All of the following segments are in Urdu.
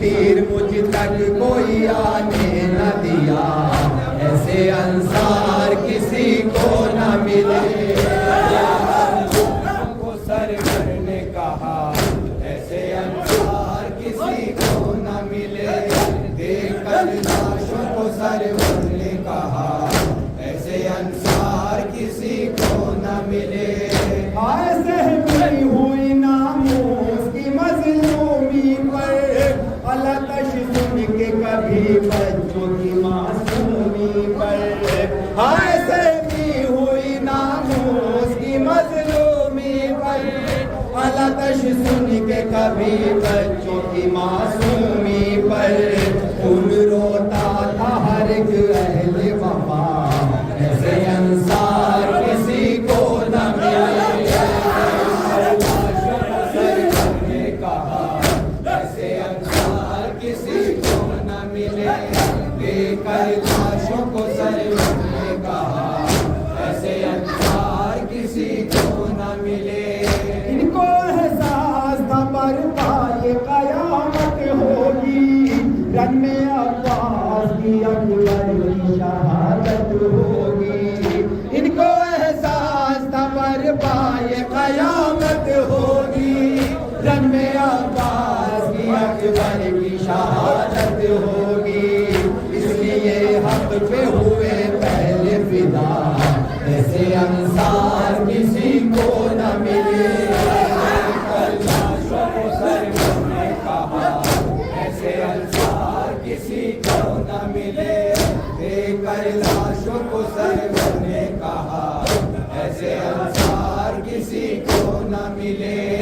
تیر مجھ تک کوئی آنے نہ دیا، ایسے انصار کسی کو نہ ملے۔ کو سرور نے کہا ایسے انصار کسی کو نہ ملے، دیکھ کر لاشوں کو سرور نے کہا ایسے انصار کسی کو نہ ملے۔ ایسے بھی ہوئی ناموس کی مظلومی پر، الاتش سن کے کبھی بچوں کی معصومی پر۔ ایسے بھی ہوئی ناموس کی مظلومی پر، الاتش سن کے کبھی بچوں کی معصومی پر۔ خون روتا تھا ہر ایک اہل وفا، ایسے انصار کسی کو نہ ملے۔ کسی کو نہ ملے، لے کر لاشوں کو سر کی شہادت ہوگی. ان کو احساس تھا برپائے قیامت ہوگی. رن میں عباس کی اکبر کی شہادت ہوگی. اس لیے حق پہ ہوئے پہلے فدا. ایسے انصار کسی کو نہ ملے. ایسے انصار کسی کو نہ ملے. دیکھ کر لاشوں کو سرور نے کہا ایسے انصار کسی کو نہ ملے.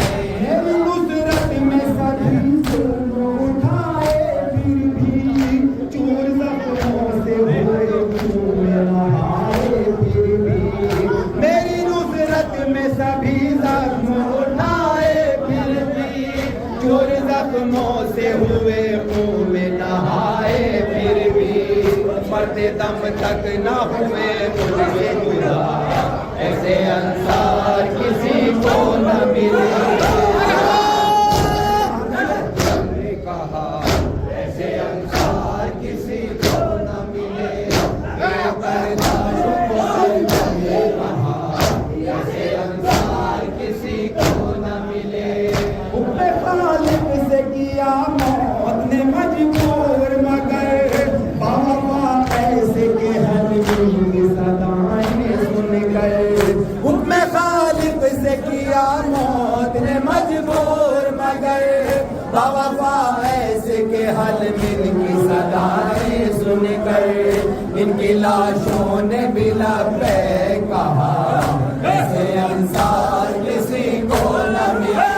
نصرت میں سبھی ظلم اٹھائے پھر بھی چور زخموں سے ہوئے خون میں نہائے پھر بھی. میری نصرت میں سبھی زخم اٹھائے پھر بھی چور زخموں سے ہوئے منہ میں نہائے پھر بھی. مرتے دم تک نہ ہوئے مجھ سے جدا. ایسے انصار کسی کو نہ ملے. کہا ایسے انصار کسی کو نہ ملے. ایسے انصار کسی کو نہ ملے. خالق سے کیا موت نے مجبور مگر بابا ایسے کے حلیم کی صدائیں سن کر. حکم خالق سے کیا موت نے مجبور مگر بابا ایسے کے حلیم کی صدائیں سن کر. ان کی لاشوں نے بھی لبیک کہا ایسے انصار کسی کو نہ ملے.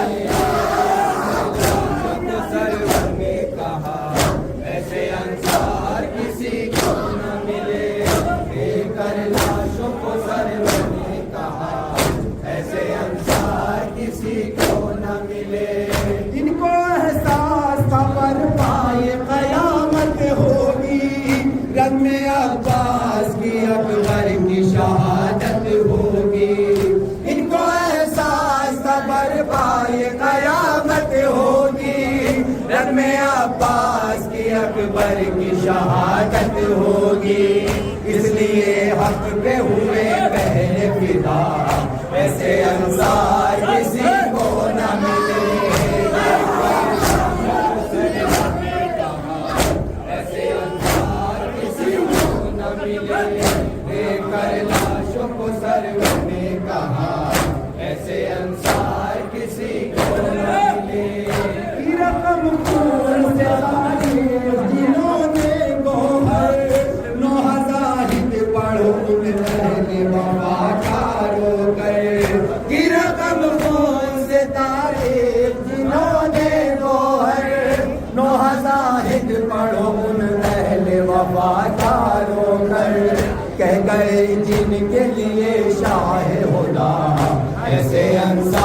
ایسے انصار کسی کو نہ ملے. دیکھ کر لاشوں کو سرور نے کہا ایسے انصار کسی کو نہ ملے. ان کو احساس تھا برپائے قیامت ہوگی. رن میں عباس کی اکبر کی شہادت ہوگی. ان کو احساس تھا برپائے قیامت ہوگی. رن میں عباس کی اکبر کی شہادت ہوگی. اس لیے حق پہ ہوئے پہلے فدا. ایسے انصار کسی کو نہ ملے. ایسے انصار کسی کو نہ ملے. دیکھ کر لاشوں کو سرور نے کہا ایسے انصار کسی کو نہ ملے. رقم خون سے خالص جنہوں نے گوہر نوح زاہد پڑھو ان اہل وفا کا رو کر. رقم خون سے تاریخ جنہوں نے گوہر نوح زاہد پڑھو ان اہل وفا کا رو کر. کہہ گئے جن کے لیے شاہ خدا ایسے انصار